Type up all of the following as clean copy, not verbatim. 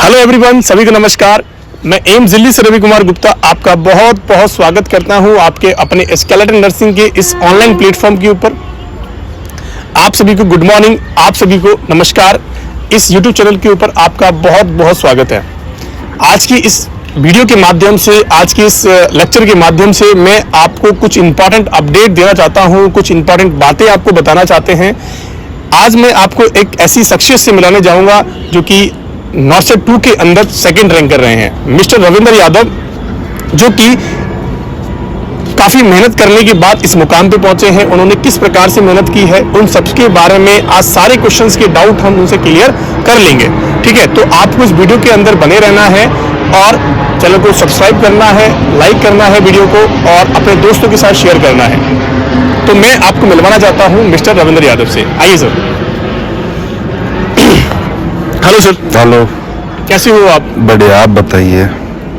Hello everyone, सभी को नमस्कार। मैं एम्स दिल्ली से रवि कुमार गुप्ता आपका बहुत बहुत स्वागत करता हूं आपके अपने स्केलेटन नर्सिंग के इस ऑनलाइन प्लेटफॉर्म के ऊपर। आप सभी को गुड मॉर्निंग, आप सभी को नमस्कार। इस यूट्यूब चैनल के ऊपर आपका बहुत बहुत स्वागत है। आज की इस वीडियो के माध्यम से, आज के इस लेक्चर के माध्यम से मैं आपको कुछ इंपॉर्टेंट अपडेट देना चाहता हूं, कुछ इंपॉर्टेंट बातें आपको बताना चाहते हैं। आज मैं आपको एक ऐसी शख्सियत से मिलाने जाऊंगा जो कि नॉर्सेट 2 के अंदर सेकंड रैंक कर रहे हैं, मिस्टर रविंद्र यादव, जो कि काफी मेहनत करने के बाद इस मुकाम पे पहुंचे हैं। उन्होंने किस प्रकार से मेहनत की है, उन सबके बारे में आज सारे क्वेश्चंस के डाउट हम उनसे क्लियर कर लेंगे। ठीक है, तो आपको इस वीडियो के अंदर बने रहना है और चैनल को सब्सक्राइब करना है, लाइक करना है वीडियो को और अपने दोस्तों के साथ शेयर करना है। तो मैं आपको मिलवाना चाहता हूं मिस्टर रविंद्र यादव से। आइए सर। Hello sir. हेलो, कैसे हो आप? बढ़िया, आप बताइए।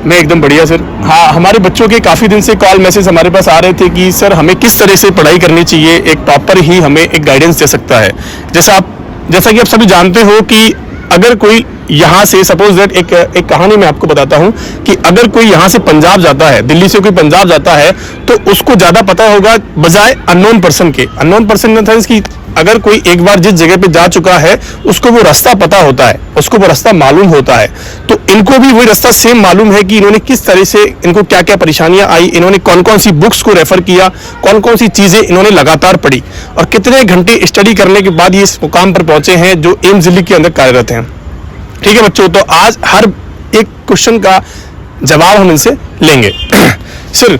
मैं एकदम बढ़िया सर। हाँ, हमारे बच्चों के काफ़ी दिन से कॉल मैसेज हमारे पास आ रहे थे कि सर हमें किस तरह से पढ़ाई करनी चाहिए, एक टॉपर ही हमें एक गाइडेंस दे सकता है। जैसा कि आप सभी जानते हो कि अगर कोई यहाँ से सपोज दैट एक कहानी मैं आपको बताता हूँ कि अगर कोई यहाँ से पंजाब जाता है, दिल्ली से कोई पंजाब जाता है, तो उसको ज़्यादा पता होगा बजाय अननोन पर्सन के। Unknown person in the sense कि अगर कोई एक बार जिस जगह पे जा चुका है उसको वो रास्ता पता होता है, उसको वो रास्ता मालूम होता है। तो इनको भी वही रास्ता सेम मालूम है कि इन्होंने किस तरह से, इनको क्या क्या परेशानियां आई, इन्होंने कौन कौन सी बुक्स को रेफर किया, कौन कौन सी चीजें इन्होंने लगातार पढ़ी और कितने घंटे स्टडी करने के बाद ये इस मुकाम पर पहुंचे हैं जो एम्स दिल्ली के अंदर कार्यरत हैं। ठीक है बच्चों, तो आज हर एक क्वेश्चन का जवाब हम इनसे लेंगे। सर,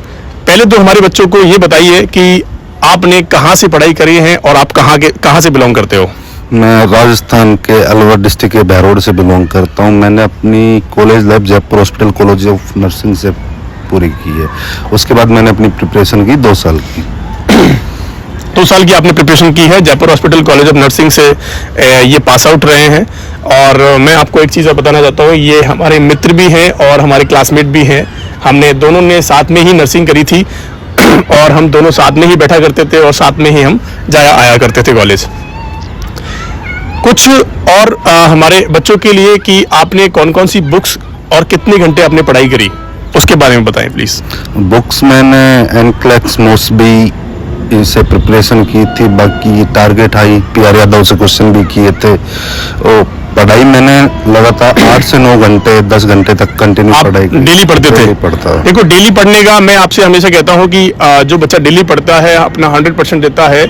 पहले तो हमारे बच्चों को ये बताइए कि आपने कहाँ से पढ़ाई करी है और आप कहाँ से बिलोंग करते हो? मैं राजस्थान के अलवर डिस्ट्रिक्ट के बहरोड से बिलोंग करता हूँ। मैंने अपनी college life Jaipur hospital college of nursing से पूरी की है। उसके बाद मैंने अपनी प्रिपरेशन की 2 साल की। 2 साल की आपने प्रिपरेशन की है, Jaipur hospital college of nursing से ये पास आउट रहे हैं। और मैं आपको एक चीज़ और बताना चाहता हूँ, ये हमारे मित्र भी हैं और हमारे क्लासमेट भी हैं। हमने दोनों ने साथ में ही नर्सिंग करी थी और हम दोनों साथ में ही बैठा करते थे और साथ में ही हम जाया आया करते थे कॉलेज। कुछ और हमारे बच्चों के लिए कि आपने कौन कौन सी बुक्स और कितने घंटे आपने पढ़ाई करी, उसके बारे में बताएं प्लीज। बुक्स मैंने एनक्लेक्स मोसबी से प्रिपरेशन की थी। बाकी टारगेट हाई PR यादव से क्वेश्चन भी किए थे। और पढ़ाई मैंने लगातार 8 से 9 घंटे 10 घंटे तक कंटिन्यू पढ़ाई की। डेली पढ़ते थे? पढ़ता। देखो, डेली पढ़ने का मैं आपसे हमेशा कहता हूं कि जो बच्चा डेली पढ़ता है, अपना 100% देता है,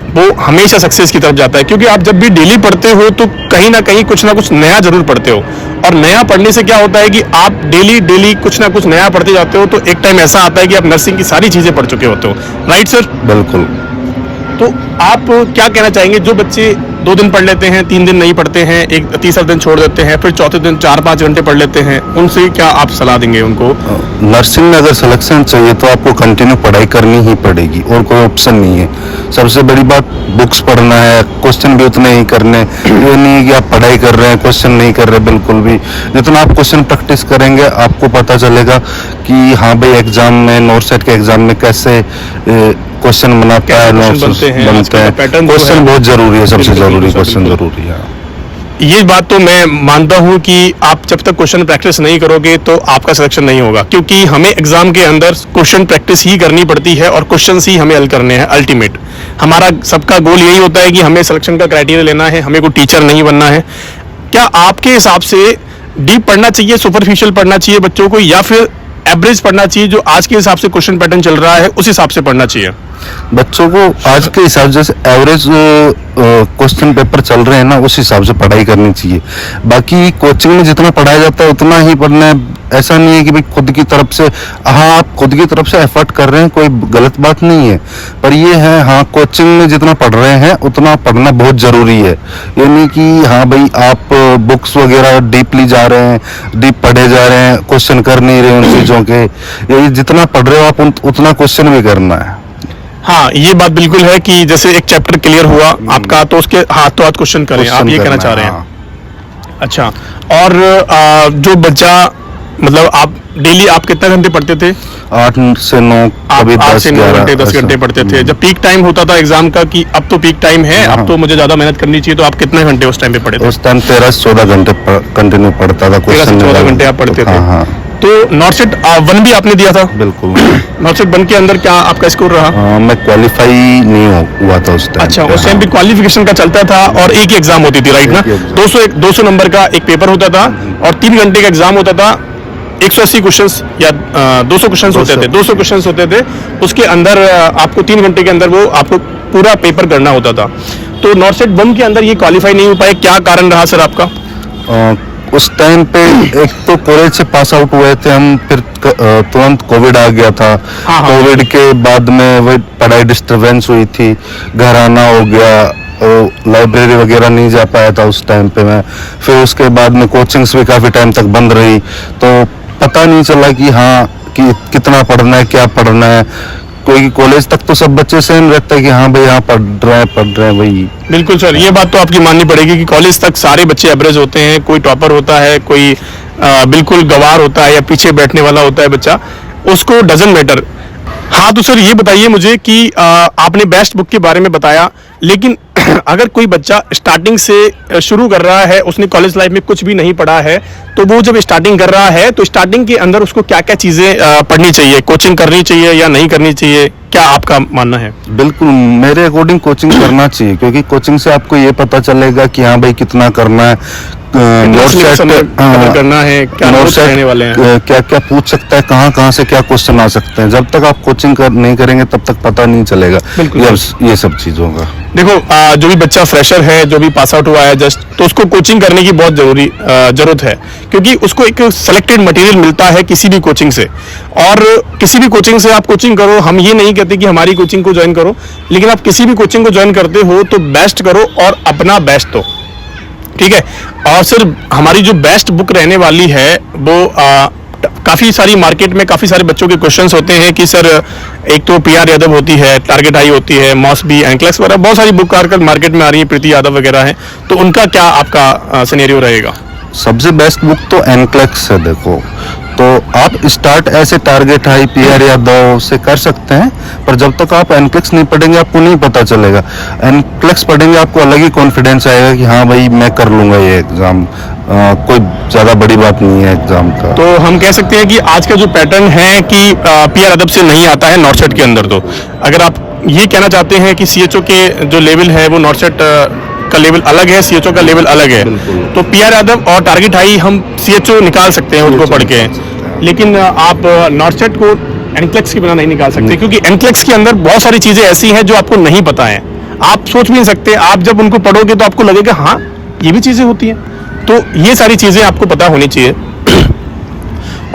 वो हमेशा सक्सेस की तरफ जाता है। क्योंकि आप जब भी डेली पढ़ते हो तो कहीं ना कहीं कुछ ना कुछ नया जरूर पढ़ते हो। और नया पढ़ने से क्या होता है कि आप डेली कुछ ना कुछ नया पढ़ते जाते हो, तो एक टाइम ऐसा आता है कि आप नर्सिंग की सारी चीजें पढ़ चुके होते हो। Right sir? बिल्कुल। तो आप क्या कहना चाहेंगे, जो बच्चे 2 दिन पढ़ लेते हैं, 3 दिन नहीं पढ़ते हैं, एक तीसरा दिन छोड़ देते हैं, फिर चौथे दिन 4-5 घंटे पढ़ लेते हैं, उनसे क्या आप सलाह देंगे उनको? नर्सिंग में अगर सिलेक्शन चाहिए तो आपको कंटिन्यू पढ़ाई करनी ही पड़ेगी और कोई ऑप्शन नहीं है। सबसे बड़ी बात बुक्स पढ़ना है, क्वेश्चन भी उतने ही करने। ये नहीं कि आप पढ़ाई कर रहे हैं क्वेश्चन नहीं कर रहे, बिल्कुल भी। जितना आप क्वेश्चन प्रैक्टिस करेंगे आपको पता चलेगा कि हाँ भाई एग्जाम में, नॉर्सेट के एग्जाम में कैसे क्वेश्चन बनाता है, बनते हैं। क्वेश्चन बहुत जरूरी है, सबसे जरूरी क्वेश्चन जरूरी है। ये बात तो मैं मानता हूं कि आप जब तक क्वेश्चन प्रैक्टिस नहीं करोगे तो आपका सिलेक्शन नहीं होगा। क्योंकि हमें एग्जाम के अंदर क्वेश्चन प्रैक्टिस ही करनी पड़ती है और क्वेश्चंस ही हमें हल करने हैं। अल्टीमेट हमारा सबका गोल यही होता है कि हमें सिलेक्शन का क्राइटेरिया लेना है, हमें कोई टीचर नहीं बनना है। क्या आपके हिसाब से डीप पढ़ना चाहिए, सुपरफिशियल पढ़ना चाहिए बच्चों को, या फिर एवरेज पढ़ना चाहिए, जो आज के हिसाब से क्वेश्चन पैटर्न चल रहा है उस हिसाब से पढ़ना चाहिए? बच्चों को आज के हिसाब से एवरेज क्वेश्चन पेपर चल रहे हैं ना, उस हिसाब से पढ़ाई करनी चाहिए। बाकी कोचिंग में जितना पढ़ाया जाता है उतना ही पढ़ना है। ऐसा नहीं है कि भाई खुद की तरफ से, हाँ आप खुद की तरफ से एफर्ट कर रहे हैं, कोई गलत बात नहीं है। पर ये है, हाँ कोचिंग में जितना पढ़ रहे हैं उतना पढ़ना बहुत जरूरी है। ये नहीं कि हाँ भाई आप बुक्स वगैरह डीपली जा रहे हैं, डीप पढ़े जा रहे हैं, क्वेश्चन कर नहीं रहे उन चीजों के। ये जितना पढ़ रहे हो आप उतना क्वेश्चन भी करना है। हाँ, ये बात बिल्कुल है कि जैसे एक चैप्टर क्लियर हुआ आपका तो उसके हाथ क्वेश्चन करें, आप ये कहना चाह रहे हैं? अच्छा, और जो बच्चा मतलब आप डेली आप कितना घंटे पढ़ते थे? 8 से 9, आप कभी 8 10 से 9 घंटे 10 ऐसा। घंटे पढ़ते थे। जब पीक टाइम होता था एग्जाम का कि अब तो पीक टाइम है, अब तो मुझे ज्यादा मेहनत करनी चाहिए, तो आप कितने घंटे उस टाइम पे पढ़े थे? उस टाइम 13 से 14 घंटे कंटिन्यू पढ़ता था। 13 से 14 घंटे आप पढ़ते थे। हाँ हाँ तो नॉर्सेट 1 भी आपने दिया था? बिल्कुल। नॉर्सेट 1 के अंदर क्या आपका स्कोर रहा? मैं क्वालिफाई नहीं हुआ था उस टाइम। अच्छा, उस टाइम पे क्वालिफिकेशन का चलता था और एक ही एग्जाम होती थी, राइट ना? एक ही exam। 200 नंबर का एक पेपर होता था और 3 घंटे का एग्जाम होता था। 180 क्वेश्चंस या 200 क्वेश्चंस होते थे, 200 क्वेश्चंस होते थे। उसके अंदर आपको 3 घंटे के अंदर वो आपको पूरा पेपर करना होता था। तो नॉर्सेट 1 के अंदर ये क्वालिफाई नहीं हो पाए, क्या कारण रहा सर आपका? उस टाइम पे एक तो कॉलेज से पास आउट हुए थे हम, फिर तुरंत कोविड आ गया था। हाँ। कोविड के बाद में वही पढ़ाई डिस्टरबेंस हुई थी, घर आना हो गया, लाइब्रेरी वगैरह नहीं जा पाया था उस टाइम पे मैं। फिर उसके बाद में कोचिंग्स भी काफ़ी टाइम तक बंद रही, तो पता नहीं चला कि हाँ कि कितना पढ़ना है, क्या पढ़ना है। कोई कॉलेज तक तो सब बच्चे सेम रहता है कि हाँ भाई यहाँ पढ़ रहे हैं वही। बिल्कुल सर, ये बात तो आपकी माननी पड़ेगी कि कॉलेज तक सारे बच्चे एवरेज होते हैं। कोई टॉपर होता है, कोई बिल्कुल गवार होता है या पीछे बैठने वाला होता है बच्चा, उसको डजंट मैटर। हाँ, तो सर ये बताइए मुझे कि आपने बेस्ट बुक के बारे में बताया, लेकिन अगर कोई बच्चा स्टार्टिंग से शुरू कर रहा है, उसने कॉलेज लाइफ में कुछ भी नहीं पढ़ा है, तो वो जब स्टार्टिंग कर रहा है तो स्टार्टिंग के अंदर उसको क्या क्या चीज़ें पढ़नी चाहिए, कोचिंग करनी चाहिए या नहीं करनी चाहिए, क्या आपका मानना है? बिल्कुल, मेरे अकॉर्डिंग कोचिंग करना चाहिए, क्योंकि कोचिंग से आपको ये पता चलेगा कि हाँ भाई कितना करना है, करना है, क्या नोट्स रहने वाले हैं, क्या क्या पूछ सकता है, कहाँ से क्या क्वेश्चन आ सकते हैं। जब तक आप कोचिंग नहीं करेंगे तब तक पता नहीं चलेगा ये सब चीजों का। देखो, जो भी बच्चा फ्रेशर है, जो भी पास आउट हुआ है जस्ट, तो उसको कोचिंग करने की बहुत जरूरत है, क्योंकि उसको एक सेलेक्टेड मटेरियल मिलता है किसी भी कोचिंग से। और किसी भी कोचिंग से आप कोचिंग करो, हम ये नहीं कहते कि हमारी कोचिंग को ज्वाइन करो, लेकिन आप किसी भी कोचिंग को ज्वाइन करते हो तो बेस्ट करो और अपना बेस्ट दो, ठीक है? और सर हमारी जो बेस्ट बुक रहने वाली है वो काफ़ी सारी मार्केट में काफ़ी सारे बच्चों के क्वेश्चंस होते हैं कि सर एक तो PR यादव होती है, टारगेट आई होती है, मॉसबी, एंक्लेक्स वगैरह बहुत सारी बुक आकर मार्केट में आ रही है, प्रीति यादव वगैरह है, तो उनका क्या आपका सिनेरियो रहेगा? सबसे बेस्ट बुक तो एनक्लेक्स है। देखो, तो आप स्टार्ट ऐसे टारगेट हाई, PR यादव से कर सकते हैं, पर जब तक आप एनक्लेक्स नहीं पढ़ेंगे आपको नहीं पता चलेगा। एनक्लेक्स पढ़ेंगे आपको अलग ही कॉन्फिडेंस आएगा कि हाँ भाई मैं कर लूंगा ये एग्जाम, कोई ज्यादा बड़ी बात नहीं है एग्जाम का। तो हम कह सकते हैं कि आज का जो पैटर्न है कि PR अदब से नहीं आता है नॉर्सेट के अंदर। तो अगर आप ये कहना चाहते हैं कि CHO के जो लेवल है वो नॉर्सेट का लेवल अलग है, CHO का लेवल अलग है, तो PR यादव और टारगेट हाई हम CHO निकाल सकते हैं उनको पढ़ के, लेकिन आप नॉर्सेट को एनक्लेक्स के बिना नहीं निकाल सकते, क्योंकि एनक्लेक्स के अंदर बहुत सारी चीज़ें ऐसी हैं जो आपको नहीं पता है, आप सोच भी नहीं सकते। आप जब उनको पढ़ोगे तो आपको लगेगा हाँ ये भी चीज़ें होती हैं, तो ये सारी चीज़ें आपको पता होनी चाहिए।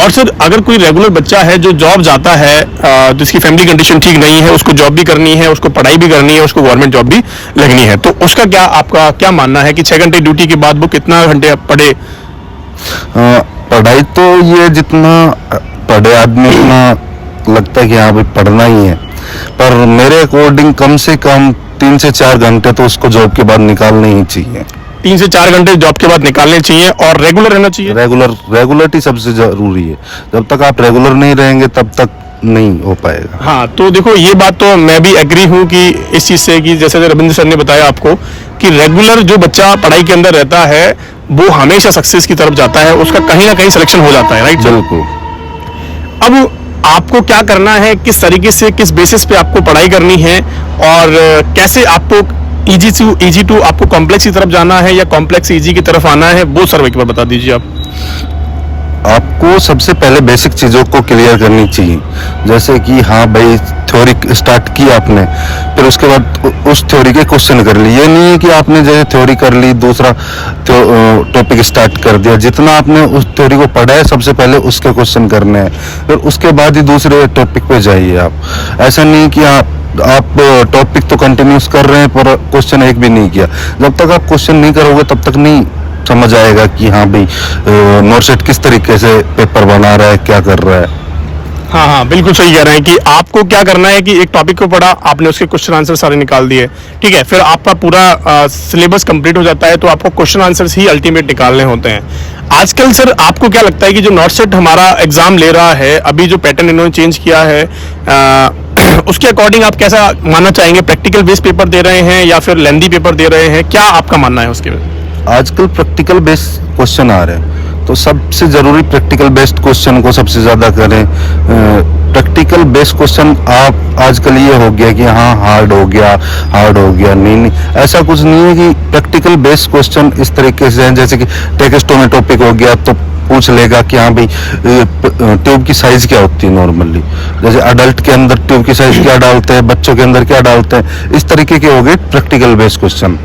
और सर अगर कोई रेगुलर बच्चा है जो जॉब जाता है, जिसकी फैमिली कंडीशन ठीक नहीं है, उसको जॉब भी करनी है, उसको पढ़ाई भी करनी है, उसको गवर्नमेंट जॉब भी लगनी है, तो उसका क्या आपका क्या मानना है कि 6 घंटे ड्यूटी के बाद वो कितना घंटे पढ़े? पढ़ाई तो ये जितना पढ़े आदमी उतना लगता है कि हाँ भाई पढ़ना ही है, पर मेरे अकॉर्डिंग कम से कम 3 से 4 घंटे तो उसको जॉब के बाद निकालने ही चाहिए। 3 से 4 घंटे जॉब के बाद निकालने चाहिए और रेगुलर रहना चाहिए। रेगुलरिटी सबसे जरूरी है। जब तक आप रेगुलर नहीं रहेंगे तब तक नहीं हो पाएगा। हाँ, तो देखो ये बात तो मैं भी एग्री हूँ कि इस चीज़ से कि जैसे रविंद्र सर ने बताया आपको कि रेगुलर जो बच्चा पढ़ाई के अंदर रहता है वो हमेशा सक्सेस की तरफ जाता है, उसका कहीं ना कहीं सिलेक्शन हो जाता है, राइट? बिल्कुल। अब आपको क्या करना है, किस तरीके से, किस बेसिस पे आपको पढ़ाई करनी है और कैसे आपको इजी टू आपको कॉम्प्लेक्स की तरफ जाना है या कॉम्प्लेक्स इजी की तरफ आना है, वो सर एक बार बता दीजिए आप। आपको सबसे पहले बेसिक चीज़ों को क्लियर करनी चाहिए, जैसे कि हाँ भाई थ्योरी स्टार्ट की आपने, फिर उसके बाद उस थ्योरी के क्वेश्चन कर लिए। ये नहीं है कि आपने जैसे थ्योरी कर ली दूसरा टॉपिक स्टार्ट कर दिया। जितना आपने उस थ्योरी को पढ़ा है सबसे पहले उसके क्वेश्चन करने हैं, फिर उसके बाद ही दूसरे टॉपिक पे जाइए आप। ऐसा नहीं कि आप टॉपिक तो कंटिन्यूस कर रहे हैं पर क्वेश्चन एक भी नहीं किया। जब तक आप क्वेश्चन नहीं करोगे तब तक नहीं समझ आएगा कि हाँ भाई नॉर्सेट किस तरीके से पेपर बना रहा है, क्या कर रहा है। हाँ हाँ, बिल्कुल सही कह रहे हैं कि आपको क्या करना है कि एक टॉपिक को पढ़ा आपने, उसके क्वेश्चन आंसर सारे निकाल दिए, ठीक है, फिर आपका पूरा सिलेबस कंप्लीट हो जाता है, तो आपको क्वेश्चन आंसर्स ही अल्टीमेट निकालने होते हैं। आजकल सर आपको क्या लगता है कि जो नॉट सेट हमारा एग्जाम ले रहा है, अभी जो पैटर्न इन्होंने चेंज किया है, उसके अकॉर्डिंग आप कैसा मानना चाहेंगे? प्रैक्टिकल बेस्ड पेपर दे रहे हैं या फिर लेंदी पेपर दे रहे हैं, क्या आपका मानना है उसके में? आजकल प्रैक्टिकल बेस्ड क्वेश्चन आ रहे हैं, तो सबसे जरूरी प्रैक्टिकल बेस्ड क्वेश्चन को सबसे ज्यादा करें। प्रैक्टिकल बेस्ड क्वेश्चन आप आजकल ये हो गया कि हाँ हार्ड हो गया, नहीं, ऐसा कुछ नहीं है कि प्रैक्टिकल बेस्ड क्वेश्चन इस तरीके से हैं, जैसे कि टेक्स्ट में टॉपिक हो गया तो पूछ लेगा कि हाँ भाई ट्यूब की साइज क्या होती है नॉर्मली, जैसे अडल्ट के अंदर ट्यूब की साइज क्या डालते हैं, बच्चों के अंदर क्या डालते हैं, इस तरीके के हो गए प्रैक्टिकल बेस्ड क्वेश्चन।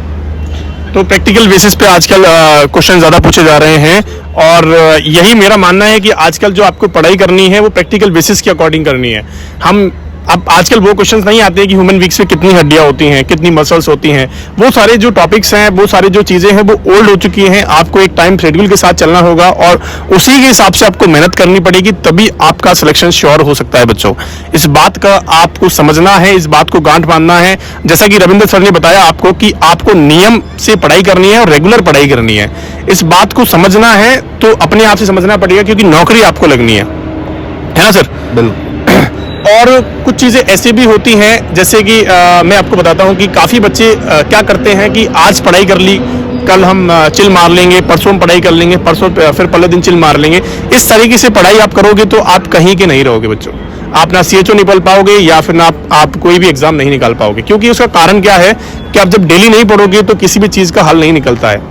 तो प्रैक्टिकल बेसिस पे आजकल क्वेश्चन ज़्यादा पूछे जा रहे हैं, और यही मेरा मानना है कि आजकल जो आपको पढ़ाई करनी है वो प्रैक्टिकल बेसिस के अकॉर्डिंग करनी है। हम अब आजकल वो क्वेश्चंस नहीं आते हैं कि ह्यूमन वीक्स में कितनी हड्डियां होती हैं, कितनी मसल्स होती हैं, वो सारे जो टॉपिक्स हैं, वो सारी जो चीज़ें हैं वो ओल्ड हो चुकी हैं। आपको एक टाइम शेड्यूल के साथ चलना होगा और उसी के हिसाब से आपको मेहनत करनी पड़ेगी, तभी आपका सिलेक्शन श्योर हो सकता है बच्चों। इस बात का आपको समझना है, इस बात को गांठ बांधना है। जैसा कि रविंद्र सर ने बताया आपको कि आपको नियम से पढ़ाई करनी है और रेगुलर पढ़ाई करनी है, इस बात को समझना है तो अपने आप से समझना पड़ेगा, क्योंकि नौकरी आपको लगनी है ना सर? बिल्कुल। और कुछ चीज़ें ऐसी भी होती हैं, जैसे कि मैं आपको बताता हूं कि काफ़ी बच्चे क्या करते हैं कि आज पढ़ाई कर ली, कल हम चिल मार लेंगे, परसों हम पढ़ाई कर लेंगे, परसों फिर पहले दिन चिल मार लेंगे। इस तरीके से पढ़ाई आप करोगे तो आप कहीं के नहीं रहोगे बच्चों। आप ना CHO निकल पाओगे या फिर ना आप कोई भी एग्जाम नहीं निकाल पाओगे, क्योंकि उसका कारण क्या है कि आप जब डेली नहीं पढ़ोगे तो किसी भी चीज़ का हल नहीं निकलता है।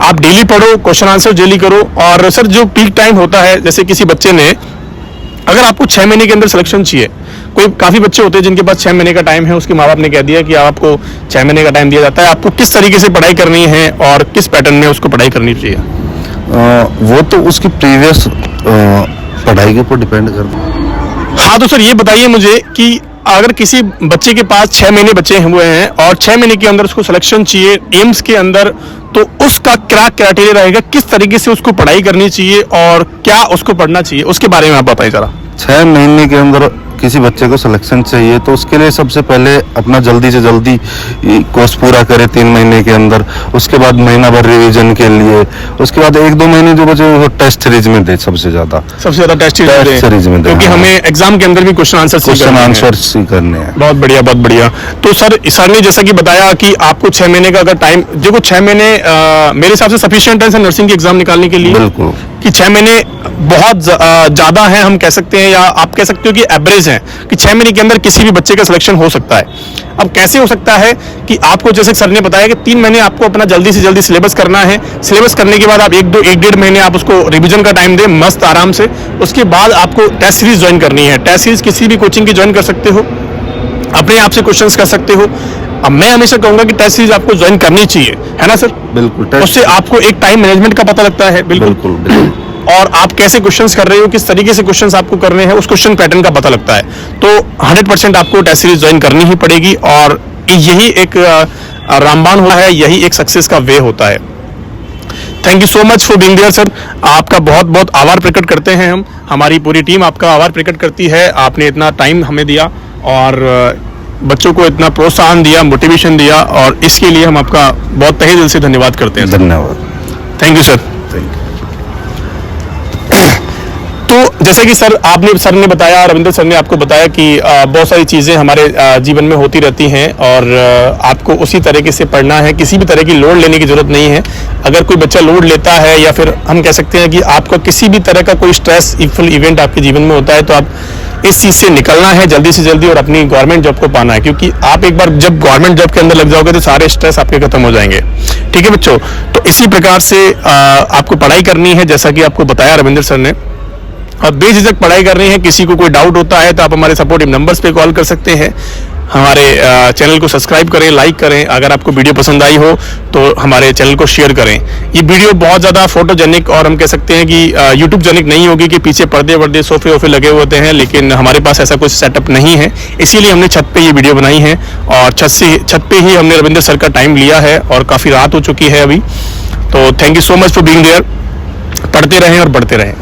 आप डेली पढ़ो, क्वेश्चन आंसर डेली करो। और सर जो पीक टाइम होता है, जैसे किसी बच्चे ने, अगर आपको 6 महीने के अंदर सिलेक्शन चाहिए, कोई काफ़ी बच्चे होते हैं जिनके पास 6 महीने का टाइम है, उसके माँ बाप ने कह दिया कि आपको 6 महीने का टाइम दिया जाता है, आपको किस तरीके से पढ़ाई करनी है और किस पैटर्न में उसको पढ़ाई करनी चाहिए? वो तो उसकी प्रीवियस पढ़ाई के ऊपर डिपेंड करता है। हाँ, तो सर ये बताइए मुझे कि अगर किसी बच्चे के पास 6 महीने बचे हुए हैं और 6 महीने के अंदर उसको सिलेक्शन चाहिए एम्स के अंदर, तो उसका क्या क्राइटेरिया रहेगा, किस तरीके से उसको पढ़ाई करनी चाहिए और क्या उसको पढ़ना चाहिए, उसके बारे में आप बताइए जरा। 6 महीने के अंदर किसी बच्चे को सिलेक्शन चाहिए तो उसके लिए सबसे पहले अपना जल्दी से जल्दी कोर्स पूरा करे 3 महीने के अंदर, उसके बाद महीना भर रिवीजन के लिए, उसके बाद 1-2 महीने जो बचे वो टेस्ट सीरीज में दे सबसे ज्यादा टेस्ट सीरीज में दे, क्योंकि हमें एग्जाम के अंदर भी क्वेश्चन आंसर करने हैं। बहुत बढ़िया, बहुत बढ़िया। तो सर ने जैसा कि बताया कि आपको 6 महीने का अगर टाइम, देखो 6 महीने मेरे हिसाब से सफिशिएंट है नर्सिंग के एग्जाम निकालने के लिए। बिल्कुल, कि 6 महीने बहुत ज्यादा है हम कह सकते हैं, या आप कह सकते हो कि एवरेज है कि 6 महीने के अंदर किसी भी बच्चे का सिलेक्शन हो सकता है। अब कैसे हो सकता है कि आपको, जैसे सर ने बताया कि 3 महीने आपको अपना जल्दी से जल्दी सिलेबस करना है। सिलेबस करने के बाद आप 1-1.5 महीने आप उसको रिवीजन का टाइम दें मस्त आराम से। उसके बाद आपको टेस्ट सीरीज ज्वाइन करनी है। टेस्ट सीरीज किसी भी कोचिंग की ज्वाइन कर सकते हो, अपने आप से क्वेश्चंस कर सकते हो। अब मैं हमेशा कहूंगा कि टेस्ट सीरीज आपको ज्वाइन करनी चाहिए, है ना सर? बिल्कुल। उससे आपको एक टाइम मैनेजमेंट का पता लगता है। बिल्कुल। और आप कैसे क्वेश्चंस कर रहे हो, किस तरीके से क्वेश्चंस आपको करने हैं, उस क्वेश्चन पैटर्न का पता लगता है। तो 100% आपको टेस्ट सीरीज ज्वाइन करनी ही पड़ेगी, और यही एक रामबाण होता है, यही एक सक्सेस का वे होता है। Thank you so much for being there sir. आपका बहुत बहुत आभार प्रकट करते हैं हम, हमारी पूरी टीम आपका आभार प्रकट करती है। आपने इतना टाइम हमें दिया और बच्चों को इतना प्रोत्साहन दिया, मोटिवेशन दिया, और इसके लिए हम आपका बहुत तहे दिल से धन्यवाद करते हैं। धन्यवाद। Thank you sir. तो जैसे कि सर ने बताया, रविंद्र सर ने आपको बताया कि बहुत सारी चीज़ें हमारे जीवन में होती रहती हैं और आपको उसी तरीके से पढ़ना है। किसी भी तरह की लोड लेने की जरूरत नहीं है। अगर कोई बच्चा लोड लेता है, या फिर हम कह सकते हैं कि आपका किसी भी तरह का कोई स्ट्रेसफुल इवेंट आपके जीवन में होता है, तो आप इस चीज़ से निकलना है जल्दी से जल्दी और अपनी गवर्नमेंट जॉब को पाना है, क्योंकि आप एक बार जब गवर्नमेंट जॉब के अंदर लग जाओगे तो सारे स्ट्रेस आपके खत्म हो जाएंगे। ठीक है बच्चों? तो इसी प्रकार से आपको पढ़ाई करनी है, जैसा कि आपको बताया रविंद्र सर ने। अब बेझिझक पढ़ाई कर रही है। किसी को कोई डाउट होता है तो आप हमारे सपोर्टिव नंबर्स पे कॉल कर सकते हैं। हमारे चैनल को सब्सक्राइब करें, लाइक करें। अगर आपको वीडियो पसंद आई हो तो हमारे चैनल को शेयर करें। ये वीडियो बहुत ज़्यादा फोटोजेनिक और हम कह सकते हैं कि यूट्यूब जेनिक नहीं होगी कि पीछे पर्दे वर्दे सोफे वोफे लगे होते हैं, लेकिन हमारे पास ऐसा कुछ सेटअप नहीं है, इसीलिए हमने छत पे ये वीडियो बनाई है। और छत पे ही हमने रविंद्र सर का टाइम लिया है और काफ़ी रात हो चुकी है अभी। तो thank you so much for being there. पढ़ते रहें और बढ़ते रहें।